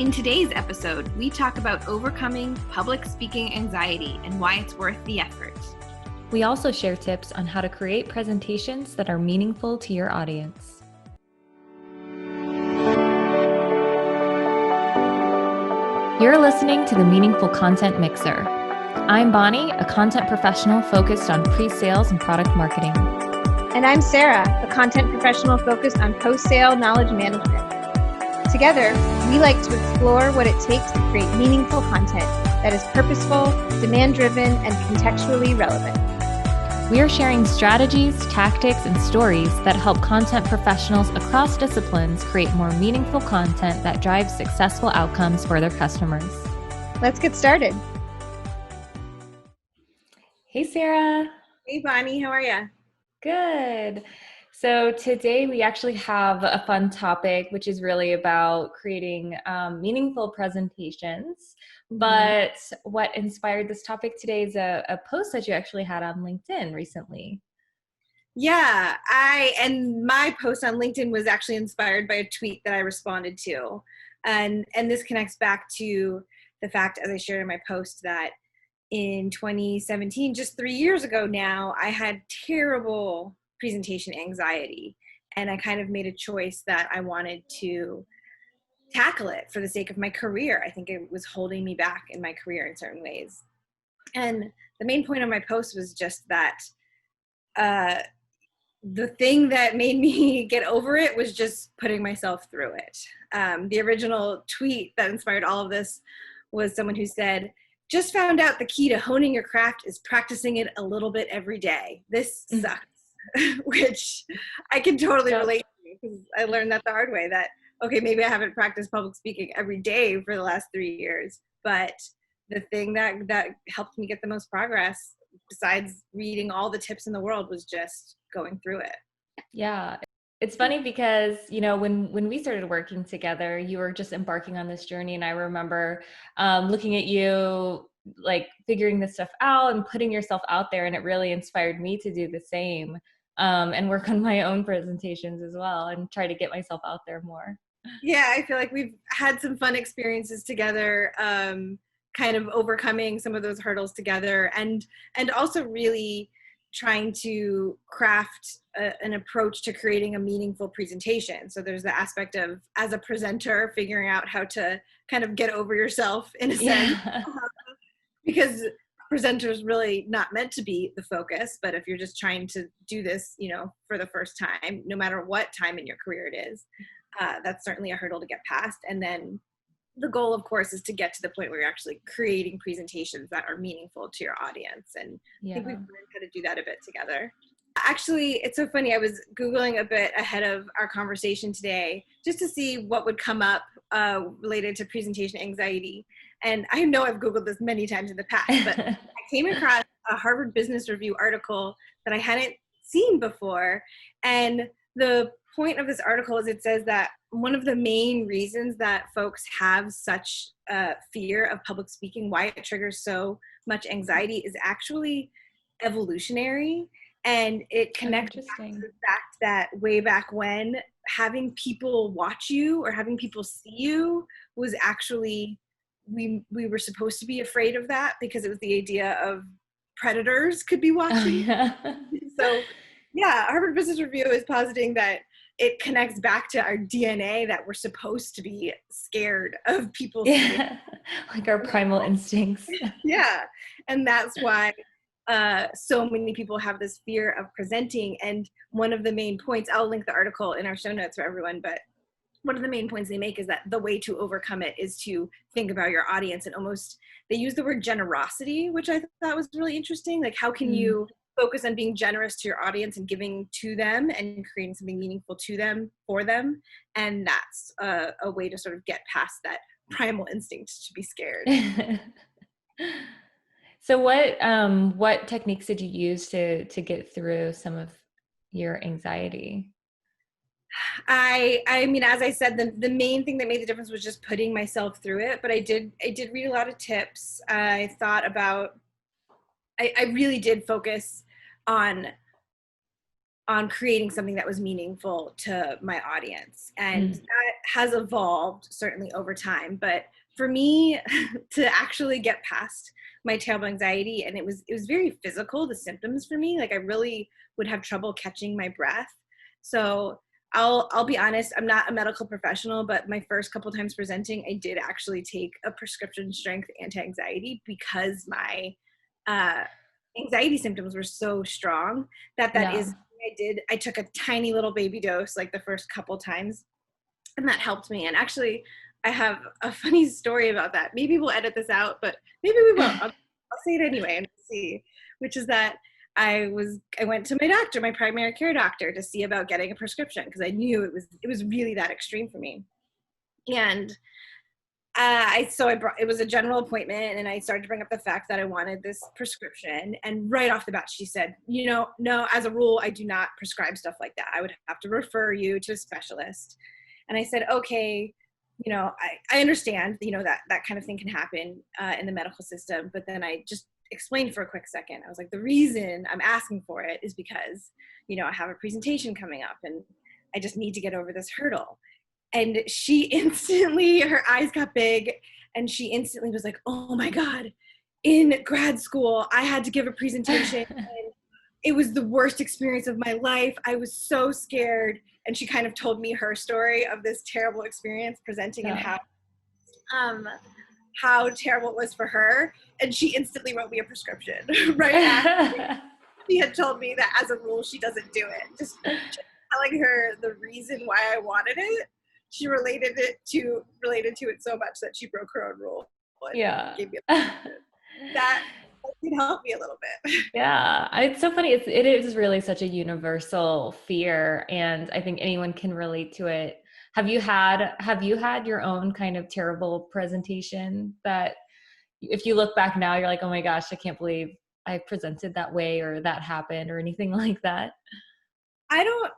In today's episode, we talk about overcoming public speaking anxiety and why it's worth the effort. We also share tips on how to create presentations that are meaningful to your audience. You're listening to the Meaningful Content Mixer. I'm Bonnie, a content professional focused on pre-sales and product marketing. And I'm Sarah, a content professional focused on post-sale knowledge management. Together, we like to explore what it takes to create meaningful content that is purposeful, demand-driven, and contextually relevant. We are sharing strategies, tactics, and stories that help content professionals across disciplines create more meaningful content that drives successful outcomes for their customers. Let's get started. Hey, Sarah. Hey, Bonnie, how are you? Good. So today we actually have a fun topic, which is really about creating meaningful presentations. But what inspired this topic today is a post that you actually had on LinkedIn recently. Yeah, and my post on LinkedIn was actually inspired by a tweet that I responded to. And this connects back to the fact, as I shared in my post, that in 2017, just 3 years ago now, I had terrible presentation anxiety. And I kind of made a choice that I wanted to tackle it for the sake of my career. I think it was holding me back in my career in certain ways. And the main point of my post was just that the thing that made me get over it was just putting myself through it. The original tweet that inspired all of this was someone who said, "Just found out the key to honing your craft is practicing it a little bit every day. This sucks." Which I can totally relate to, because I learned that the hard way, that, okay, maybe I haven't practiced public speaking every day for the last 3 years, but the thing that helped me get the most progress, besides reading all the tips in the world, was just going through it. Yeah. It's funny because, when we started working together, you were just embarking on this journey. And I remember looking at you, like figuring this stuff out and putting yourself out there. And it really inspired me to do the same and work on my own presentations as well and try to get myself out there more. Yeah, I feel like we've had some fun experiences together, kind of overcoming some of those hurdles together, and also really trying to craft an approach to creating a meaningful presentation. So there's the aspect of, as a presenter, figuring out how to kind of get over yourself in a sense, because presenters really not meant to be the focus. But if you're just trying to do this, for the first time, no matter what time in your career it is, that's certainly a hurdle to get past. And then the goal, of course, is to get to the point where you're actually creating presentations that are meaningful to your audience. And I think we've learned how to do that a bit together. Actually, it's so funny. I was Googling a bit ahead of our conversation today just to see what would come up related to presentation anxiety. And I know I've Googled this many times in the past, but I came across a Harvard Business Review article that I hadn't seen before. And the point of this article is, it says that one of the main reasons that folks have such fear of public speaking, why it triggers so much anxiety, is actually evolutionary. And it connects back to the fact that way back when, having people watch you or having people see you was actually, we were supposed to be afraid of that, because it was the idea of predators could be watching. So yeah, Harvard Business Review is positing that it connects back to our DNA, that we're supposed to be scared of people. Yeah, like our primal instincts. Yeah, and that's why so many people have this fear of presenting. And one of the main points, I'll link the article in our show notes for everyone, but one of the main points they make is that the way to overcome it is to think about your audience, and almost, they use the word generosity, which I thought was really interesting. Like, how can you focus on being generous to your audience and giving to them and creating something meaningful to them, for them? And that's a way to sort of get past that primal instinct to be scared. So what techniques did you use to get through some of your anxiety? I mean, as I said, the main thing that made the difference was just putting myself through it. But I did read a lot of tips. I thought about, I really did focus on on creating something that was meaningful to my audience. And Mm. that has evolved certainly over time. But for me to actually get past my terrible anxiety, and it was very physical, the symptoms for me, like I really would have trouble catching my breath. So I'll be honest, I'm not a medical professional, but my first couple times presenting, I did actually take a prescription strength anti-anxiety because my uh, anxiety symptoms were so strong that Yeah. is I took a tiny little baby dose like the first couple times, and that helped me. And actually, I have a funny story about that. Maybe we'll edit this out, but maybe we won't. I'll say it anyway and see. Which is that I went to my doctor, my primary care doctor, to see about getting a prescription because I knew it was really that extreme for me. And it was a general appointment, and I started to bring up the fact that I wanted this prescription. And right off the bat, she said, no, as a rule, I do not prescribe stuff like that. I would have to refer you to a specialist. And I said, okay, I understand, that kind of thing can happen in the medical system. But then I just explained for a quick second. I was like, the reason I'm asking for it is because, I have a presentation coming up and I just need to get over this hurdle. And she instantly, her eyes got big, and she instantly was like, oh my God, in grad school, I had to give a presentation. And it was the worst experience of my life. I was so scared. And she kind of told me her story of this terrible experience presenting and how terrible it was for her. And she instantly wrote me a prescription right after she had told me that as a rule, she doesn't do it. Just telling her the reason why I wanted it. She related to it so much that she broke her own rule. Yeah. Gave me that did help me a little bit. Yeah, it's so funny. It is really such a universal fear, and I think anyone can relate to it. Have you had your own kind of terrible presentation that if you look back now, you're like, oh my gosh, I can't believe I presented that way or that happened or anything like that?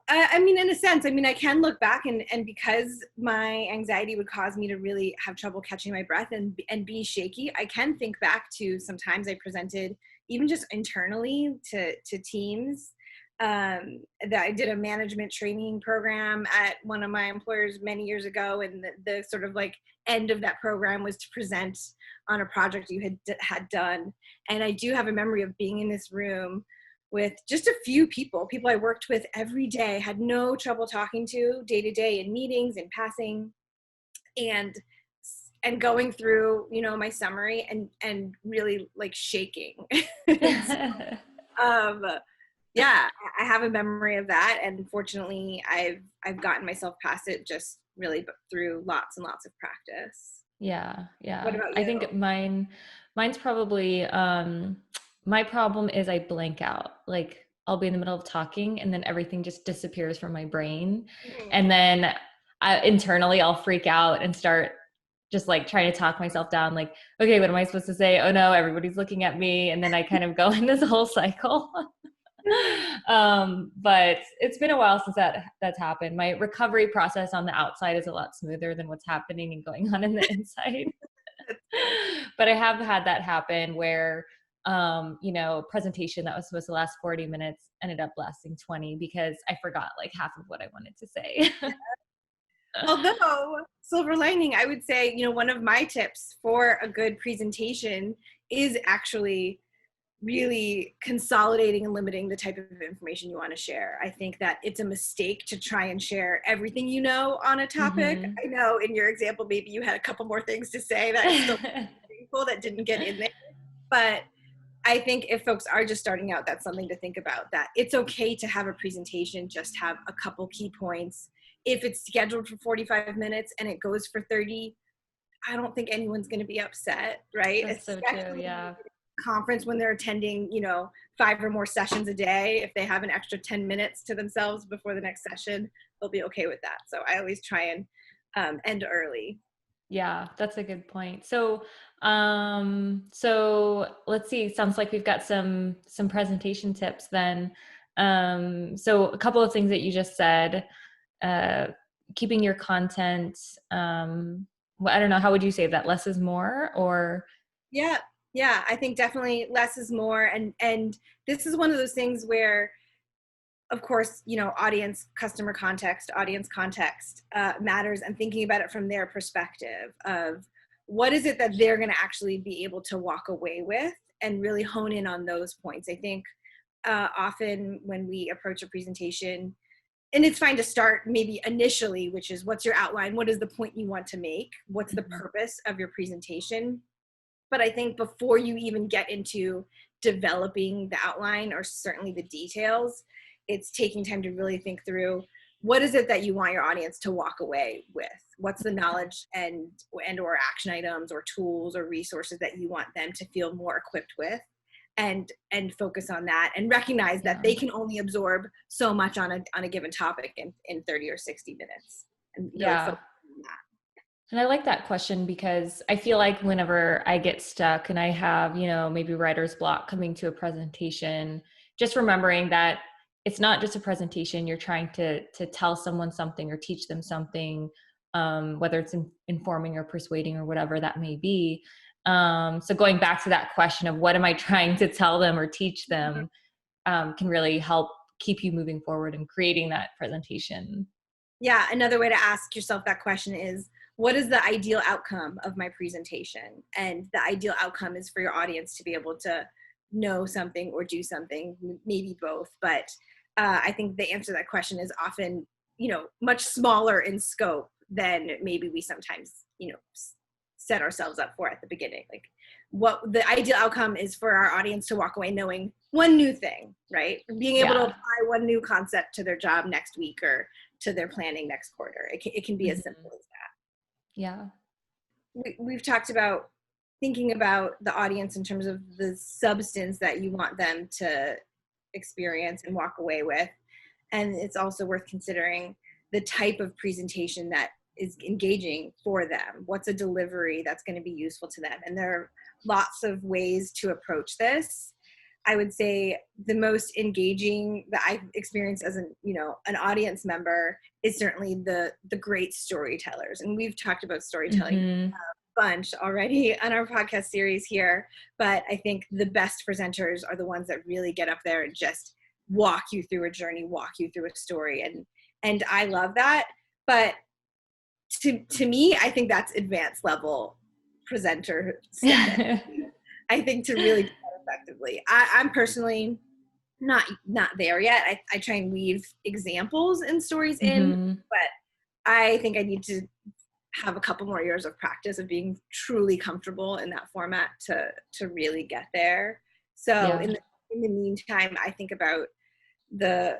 I mean, in a sense, I can look back and because my anxiety would cause me to really have trouble catching my breath and be shaky, I can think back to sometimes I presented even just internally to teams, that I did a management training program at one of my employers many years ago. And the sort of like end of that program was to present on a project you had done. And I do have a memory of being in this room with just a few people I worked with every day, had no trouble talking to day to day in meetings and passing, and going through, my summary and really like shaking. Yeah, I have a memory of that. And fortunately I've gotten myself past it just really through lots and lots of practice. Yeah. What about you? I think mine's probably, my problem is I blank out. Like I'll be in the middle of talking and then everything just disappears from my brain. Mm-hmm. And then internally I'll freak out and start just like trying to talk myself down. Like, okay, what am I supposed to say? Oh no, everybody's looking at me. And then I kind of go in this whole cycle. But it's been a while since that's happened. My recovery process on the outside is a lot smoother than what's happening and going on in the inside. But I have had that happen where, a presentation that was supposed to last 40 minutes ended up lasting 20 because I forgot like half of what I wanted to say. Although, silver lining, I would say, one of my tips for a good presentation is actually really consolidating and limiting the type of information you want to share. I think that it's a mistake to try and share everything on a topic. Mm-hmm. I know in your example, maybe you had a couple more things to say that is still meaningful that didn't get in there. But I think if folks are just starting out, that's something to think about, that it's okay to have a presentation, just have a couple key points. If it's scheduled for 45 minutes and it goes for 30, I don't think anyone's going to be upset, right? That's so true, yeah. Conference when they're attending 5 or more sessions a day, if they have an extra 10 minutes to themselves before the next session, they'll be okay with that. So I always try and end early. Yeah, that's a good point. So let's see, sounds like we've got some presentation tips then. So a couple of things that you just said, keeping your content, I don't know, how would you say that? Less is more, or? Yeah, I think definitely less is more. And this is one of those things where of course, audience, customer context, audience context matters, and thinking about it from their perspective of what is it that they're going to actually be able to walk away with, and really hone in on those points. I think often when we approach a presentation, and it's fine to start maybe initially, which is what's your outline? What is the point you want to make? What's the purpose of your presentation? But I think before you even get into developing the outline, or certainly the details, it's taking time to really think through, what is it that you want your audience to walk away with? What's the knowledge and or action items or tools or resources that you want them to feel more equipped with? And focus on that, and recognize that they can only absorb so much on a given topic in 30 or 60 minutes. And really focus on that. And I like that question, because I feel like whenever I get stuck and I have, maybe writer's block coming to a presentation, just remembering that it's not just a presentation. You're trying to tell someone something or teach them something, whether it's informing or persuading or whatever that may be. So going back to that question of what am I trying to tell them or teach them, can really help keep you moving forward and creating that presentation. Yeah, another way to ask yourself that question is, what is the ideal outcome of my presentation? And the ideal outcome is for your audience to be able to know something or do something, maybe both. But I think the answer to that question is often, much smaller in scope than maybe we sometimes, set ourselves up for at the beginning. Like, what the ideal outcome is for our audience to walk away knowing one new thing, right? Being able to apply one new concept to their job next week or to their planning next quarter. It can be as simple as that. Yeah. We've talked about thinking about the audience in terms of the substance that you want them to experience and walk away with. And it's also worth considering the type of presentation that is engaging for them. What's a delivery that's going to be useful to them? And there are lots of ways to approach this. I would say the most engaging that I've experienced as an audience member is certainly the great storytellers. And we've talked about storytelling a bunch already on our podcast series here, but I think the best presenters are the ones that really get up there and just walk you through a journey, walk you through a story. And I love that. But to me, I think that's advanced level presenter status. I think to really do that effectively. I'm personally not there yet. I try and weave examples and stories in, but I think I need to have a couple more years of practice of being truly comfortable in that format to really get there. So in the meantime, I think about the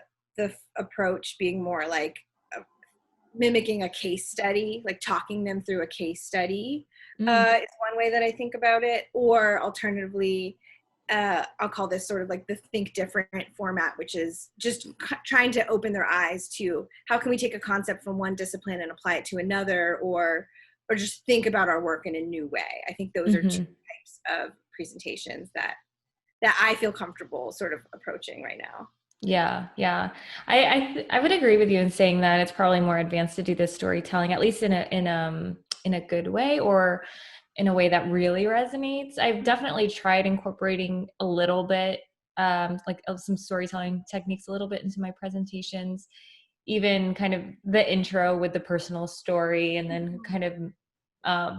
approach being more like mimicking a case study, like talking them through a case study. It's one way that I think about it. Or alternatively, I'll call this sort of like the think different format, which is just trying to open their eyes to how can we take a concept from one discipline and apply it to another, or just think about our work in a new way. I think those are two types of presentations that I feel comfortable sort of approaching right now. Yeah. I would agree with you in saying that it's probably more advanced to do this storytelling, at least in a good way, or in a way that really resonates. I've definitely tried incorporating a little bit, like of some storytelling techniques a little bit into my presentations, even kind of the intro with the personal story, and then kind of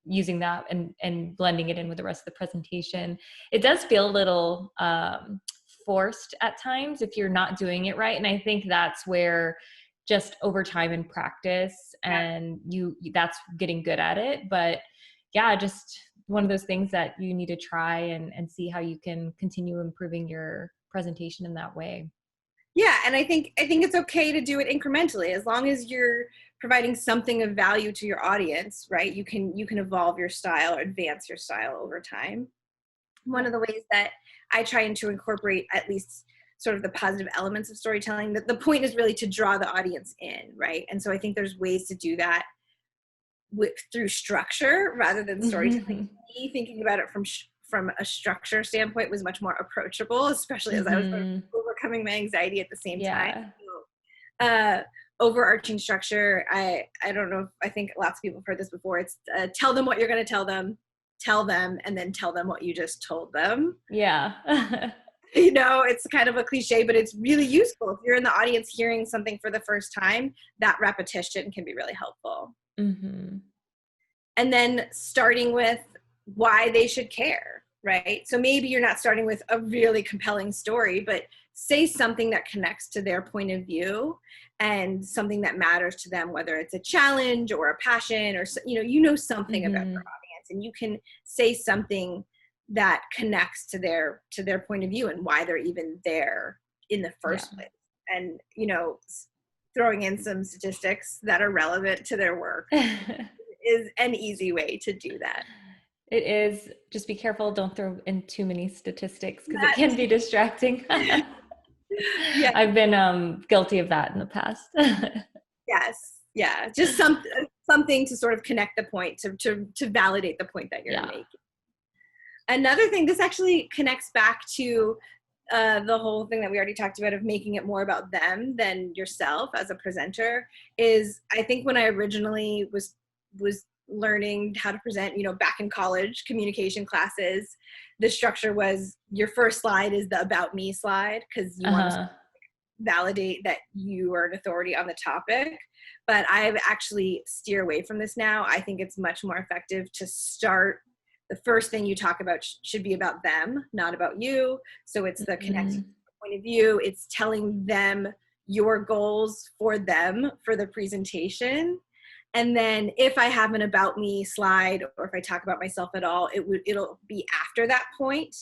using that and blending it in with the rest of the presentation. It does feel a little forced at times if you're not doing it right. And I think that's where just over time and practice and that's getting good at it. But yeah, just one of those things that you need to try and see how you can continue improving your presentation in that way. Yeah. And I think it's okay to do it incrementally, as long as you're providing something of value to your audience, right? You can evolve your style or advance your style over time. One of the ways that I try to incorporate at least sort of the positive elements of storytelling, that the point is really to draw the audience in, right? And so I think there's ways to do that through structure rather than storytelling. Me thinking about it from a structure standpoint was much more approachable, especially as I was sort of overcoming my anxiety at the same time. So, overarching structure, I don't know, I think lots of people have heard this before. It's tell them what you're going to tell them, and then tell them what you just told them. Yeah. You know, it's kind of a cliche, but it's really useful. If you're in the audience hearing something for the first time, that repetition can be really helpful. Mm-hmm. And then starting with why they should care, right? So maybe you're not starting with a really compelling story, but say something that connects to their point of view and something that matters to them, whether it's a challenge or a passion or, you know something about their audience, and you can say something that connects to their point of view and why they're even there in the first place. And, you know, throwing in some statistics that are relevant to their work is an easy way to do that. It is. Just be careful. Don't throw in too many statistics because it can be distracting. Yeah. I've been guilty of that in the past. Yes. Yeah. Just something to sort of connect the point, to validate the point that you're making. Another thing, this actually connects back to the whole thing that we already talked about of making it more about them than yourself as a presenter, is I think when I originally was learning how to present, you know, back in college communication classes, the structure was your first slide is the about me slide, because you want to validate that you are an authority on the topic. But I've actually steer away from this now. I think it's much more effective to start. The first thing you talk about should be about them, not about you. So it's the connecting point of view. It's telling them your goals for them for the presentation. And then if I have an about me slide, or if I talk about myself at all, it'll be after that point.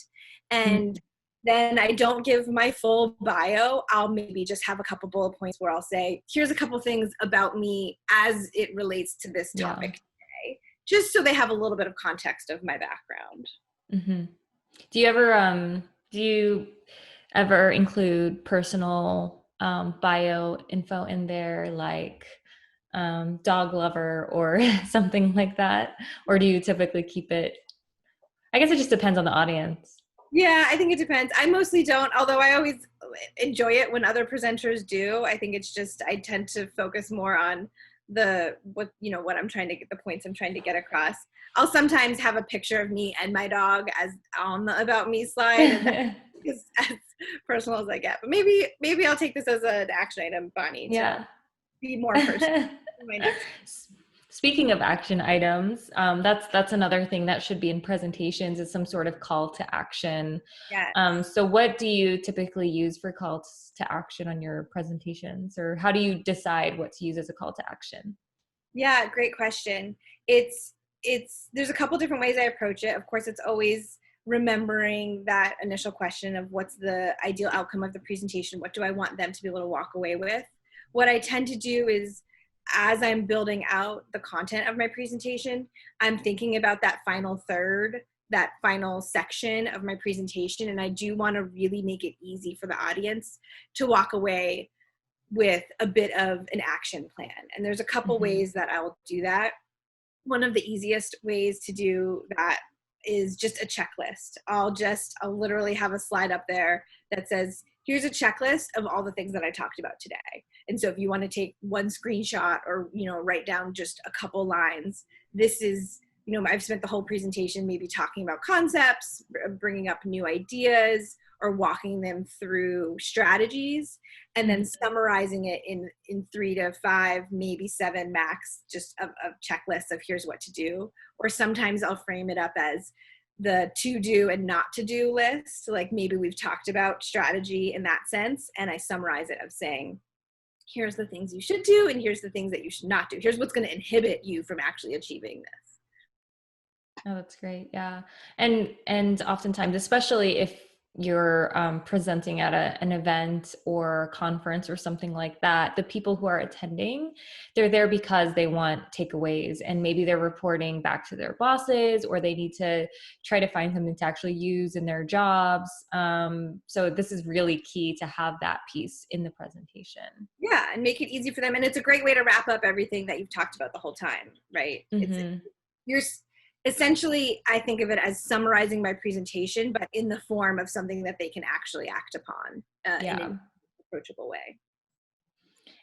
And then I don't give my full bio. I'll maybe just have a couple bullet points where I'll say, here's a couple things about me as it relates to this topic today, just so they have a little bit of context of my background. Mm-hmm. Do you ever include personal bio info in there, like dog lover or something like that? Or do you typically keep it? I guess it just depends on the audience. Yeah, I think it depends. I mostly don't, although I always enjoy it when other presenters do. I think it's just, I tend to focus more on what I'm trying to get, the points I'm trying to get across. I'll sometimes have a picture of me and my dog as on the about me slide, and that is as personal as I get. But maybe I'll take this as an action item, Bonnie, to be more personal. Speaking of action items, that's another thing that should be in presentations, is some sort of call to action. So what do you typically use for calls to action on your presentations, or how do you decide what to use as a call to action? Yeah, great question. There's a couple different ways I approach it. Of course, it's always remembering that initial question of what's the ideal outcome of the presentation? What do I want them to be able to walk away with? What I tend to do is, as I'm building out the content of my presentation, I'm thinking about that final third, that final section of my presentation. And I do want to really make it easy for the audience to walk away with a bit of an action plan. And there's a couple ways that I'll do that. One of the easiest ways to do that is just a checklist. I'll literally have a slide up there that says, here's a checklist of all the things that I talked about today. And so if you want to take one screenshot or, write down just a couple lines, this is, I've spent the whole presentation maybe talking about concepts, bringing up new ideas, or walking them through strategies, and then summarizing it in 3 to 5, maybe 7 max, just a checklist of here's what to do. Or sometimes I'll frame it up as the to do and not to do list. Like maybe we've talked about strategy in that sense, and I summarize it of saying, here's the things you should do, and here's the things that you should not do. Here's what's going to inhibit you from actually achieving this. Oh, that's great. Yeah. And oftentimes, especially if you're presenting at an event or conference or something like that, the people who are attending, they're there because they want takeaways, and maybe they're reporting back to their bosses, or they need to try to find something to actually use in their jobs. So this is really key to have that piece in the presentation. Yeah, and make it easy for them. And it's a great way to wrap up everything that you've talked about the whole time, right? Essentially, I think of it as summarizing my presentation, but in the form of something that they can actually act upon in an approachable way.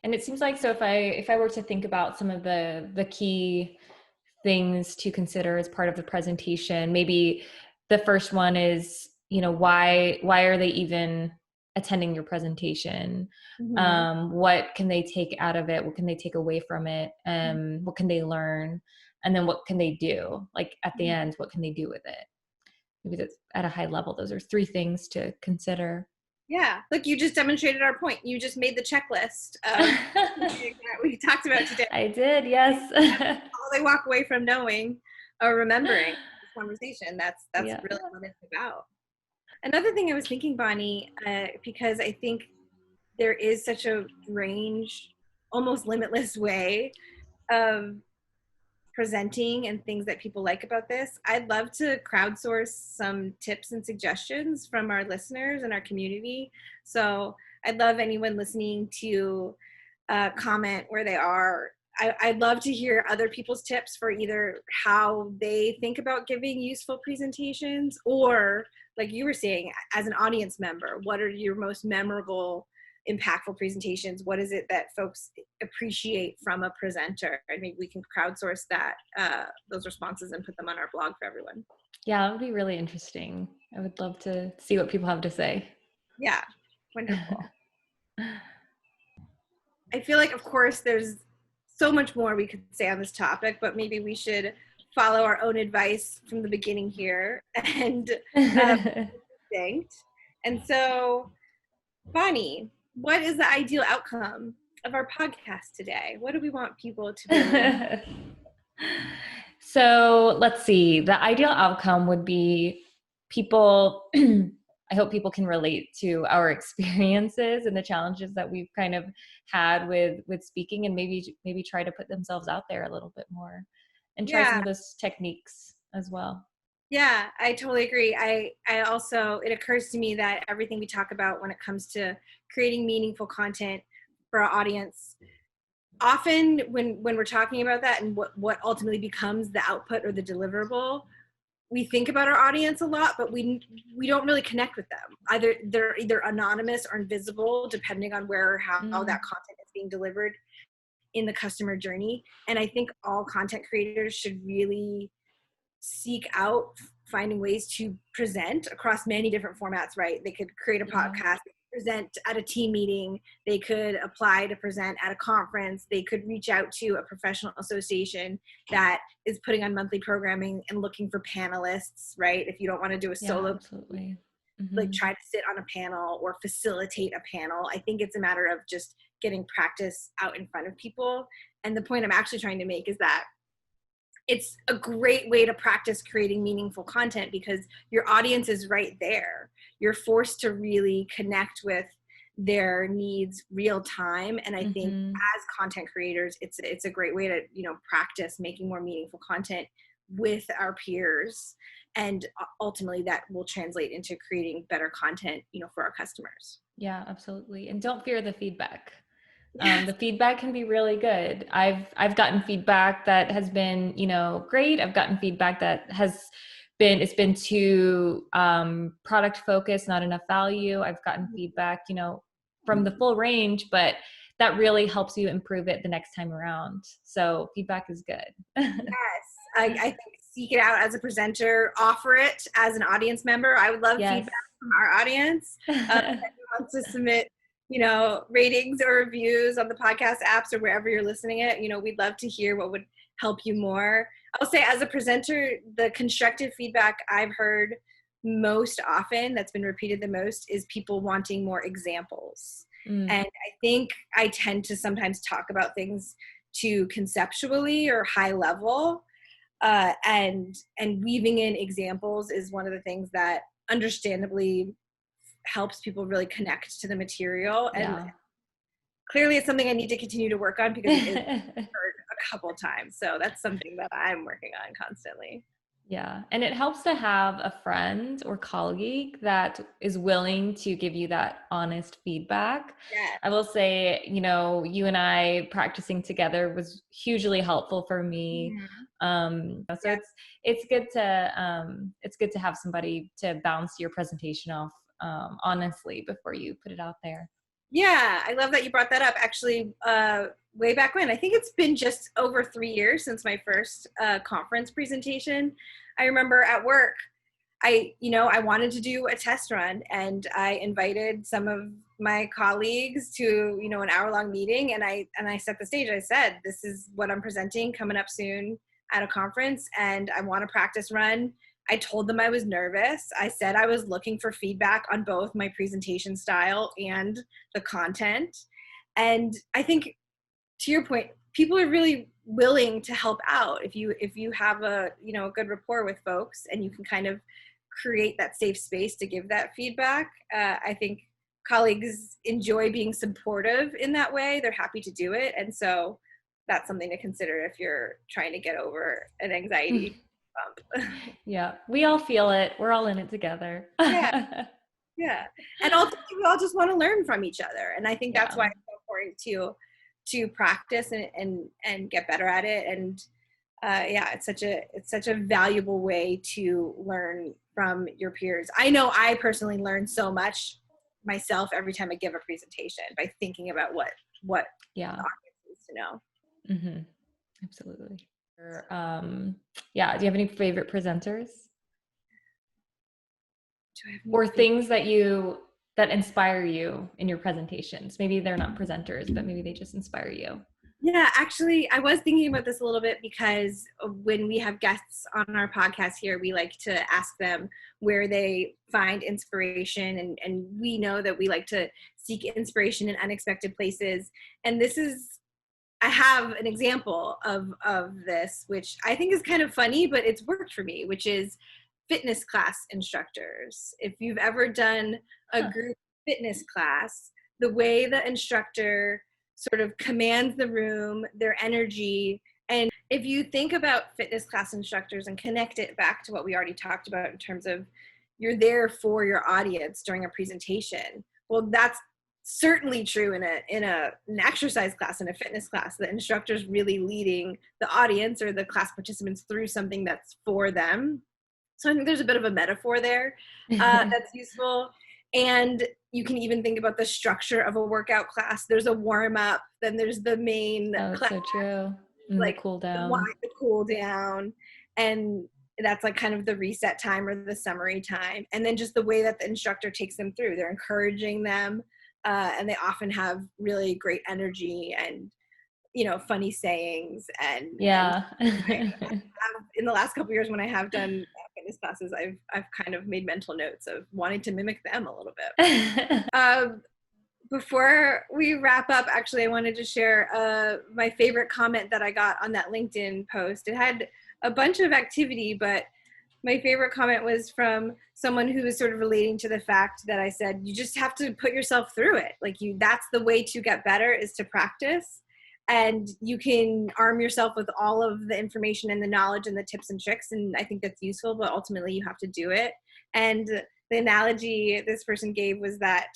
And it seems like, so if I were to think about some of the key things to consider as part of the presentation, maybe the first one is why are they even attending your presentation? What can they take out of it? What can they take away from it? What can they learn? And then what can they do? Like at the end, what can they do with it? Maybe that's at a high level. Those are 3 things to consider. Yeah, look, you just demonstrated our point. You just made the checklist of that we talked about today. I did, yes. All they walk away from knowing or remembering this conversation. That's really what it's about. Another thing I was thinking, Bonnie, because I think there is such a range, almost limitless way of presenting and things that people like about this. I'd love to crowdsource some tips and suggestions from our listeners and our community. So I'd love anyone listening to comment where they are. I'd love to hear other people's tips for either how they think about giving useful presentations, or like you were saying, as an audience member, what are your most memorable, impactful presentations? What is it that folks appreciate from a presenter? And maybe we can crowdsource that, those responses, and put them on our blog for everyone. Yeah, that would be really interesting. I would love to see what people have to say. Yeah, wonderful. I feel like, of course, there's so much more we could say on this topic, but maybe we should follow our own advice from the beginning here and distinct. And so, Bonnie, what is the ideal outcome of our podcast today? What do we want people to be? So let's see. The ideal outcome would be people, I hope people can relate to our experiences and the challenges that we've kind of had with speaking, and maybe try to put themselves out there a little bit more and try some of those techniques as well. Yeah, I totally agree. I also, it occurs to me that everything we talk about when it comes to creating meaningful content for our audience, often when we're talking about that and what ultimately becomes the output or the deliverable, we think about our audience a lot, but we don't really connect with them. They're either anonymous or invisible, depending on where or how that content is being delivered in the customer journey. And I think all content creators should really seek out finding ways to present across many different formats, right? They could create a podcast, present at a team meeting, they could apply to present at a conference, they could reach out to a professional association that is putting on monthly programming and looking for panelists, right? If you don't want to do a solo, absolutely. Like try to sit on a panel or facilitate a panel. I think it's a matter of just getting practice out in front of people. And the point I'm actually trying to make is that it's a great way to practice creating meaningful content because your audience is right there. You're forced to really connect with their needs real time. And I think as content creators, it's a great way to, practice making more meaningful content with our peers. And ultimately that will translate into creating better content, for our customers. Yeah, absolutely. And don't fear the feedback. The feedback can be really good. I've gotten feedback that has been, great. I've gotten feedback that it's been too product focused, not enough value. I've gotten feedback, from the full range, but that really helps you improve it the next time around. So feedback is good. Yes, I think seek it out as a presenter, offer it as an audience member. I would love feedback from our audience. If anyone wants to submit ratings or reviews on the podcast apps or wherever you're listening it, we'd love to hear what would help you more. I'll say as a presenter, the constructive feedback I've heard most often, that's been repeated the most, is people wanting more examples. And I think I tend to sometimes talk about things too conceptually or high level, and weaving in examples is one of the things that understandably helps people really connect to the material. And clearly it's something I need to continue to work on because it is heard a couple of times. So that's something that I'm working on constantly. Yeah. And it helps to have a friend or colleague that is willing to give you that honest feedback. Yes. I will say, you and I practicing together was hugely helpful for me. So it's good to have somebody to bounce your presentation off honestly before you put it out there. Yeah, I love that you brought that up. Actually, way back when, I think it's been just over 3 years since my first conference presentation. I remember at work, I wanted to do a test run, and I invited some of my colleagues to, an hour-long meeting, and I set the stage. I said, this is what I'm presenting coming up soon at a conference, and I want a practice run. I told them I was nervous. I said I was looking for feedback on both my presentation style and the content. And I think, to your point, people are really willing to help out if you have a good rapport with folks, and you can kind of create that safe space to give that feedback. I think colleagues enjoy being supportive in that way. They're happy to do it. And so that's something to consider if you're trying to get over an anxiety bump. Yeah, we all feel it. We're all in it together. Yeah. And ultimately, we all just want to learn from each other. And I think that's why it's so important to practice and get better at it. And it's such a valuable way to learn from your peers. I know I personally learn so much myself every time I give a presentation by thinking about what the audience needs to know. Mm-hmm. Absolutely. Do you have any favorite presenters? Or things that inspire you in your presentations? Maybe they're not presenters, but maybe they just inspire you. Yeah, actually, I was thinking about this a little bit, because when we have guests on our podcast here, we like to ask them where they find inspiration, and we know that we like to seek inspiration in unexpected places. And I have an example of this, which I think is kind of funny, but it's worked for me, which is fitness class instructors. If you've ever done a group fitness class, the way the instructor sort of commands the room, their energy. And if you think about fitness class instructors and connect it back to what we already talked about in terms of you're there for your audience during a presentation, well, that's certainly true in an exercise class, in a fitness class. The instructor's really leading the audience or the class participants through something that's for them. So I think there's a bit of a metaphor there that's useful. And you can even think about the structure of a workout class. There's a warm up, then there's the main class. So true. And like the cool down. The cool down. And that's like kind of the reset time or the summary time. And then just the way that the instructor takes them through. They're encouraging them, and they often have really great energy and funny sayings. And in the last couple of years, when I have done fitness classes, I've kind of made mental notes of wanting to mimic them a little bit. Before we wrap up, actually, I wanted to share my favorite comment that I got on that LinkedIn post. It had a bunch of activity, but my favorite comment was from someone who was sort of relating to the fact that I said, you just have to put yourself through it. Like that's the way to get better, is to practice. And you can arm yourself with all of the information and the knowledge and the tips and tricks. And I think that's useful, but ultimately you have to do it. And the analogy this person gave was that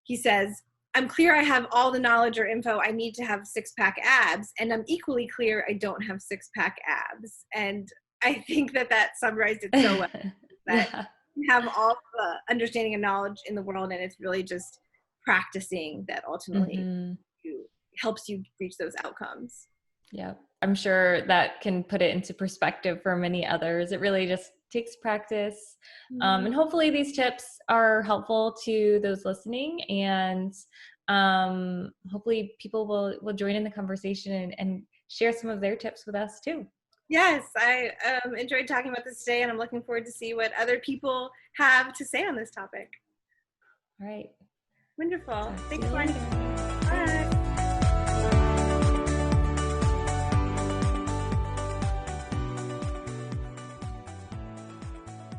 he says, I'm clear I have all the knowledge or info I need to have six-pack abs, and I'm equally clear I don't have six-pack abs. And I think that summarized it so well. That you have all the understanding and knowledge in the world, and it's really just practicing that ultimately helps you reach those outcomes. Yeah, I'm sure that can put it into perspective for many others. It really just takes practice. And hopefully these tips are helpful to those listening, and hopefully people will join in the conversation and share some of their tips with us too. Yes, I enjoyed talking about this today, and I'm looking forward to see what other people have to say on this topic. All right. Wonderful. Thanks, Lauren.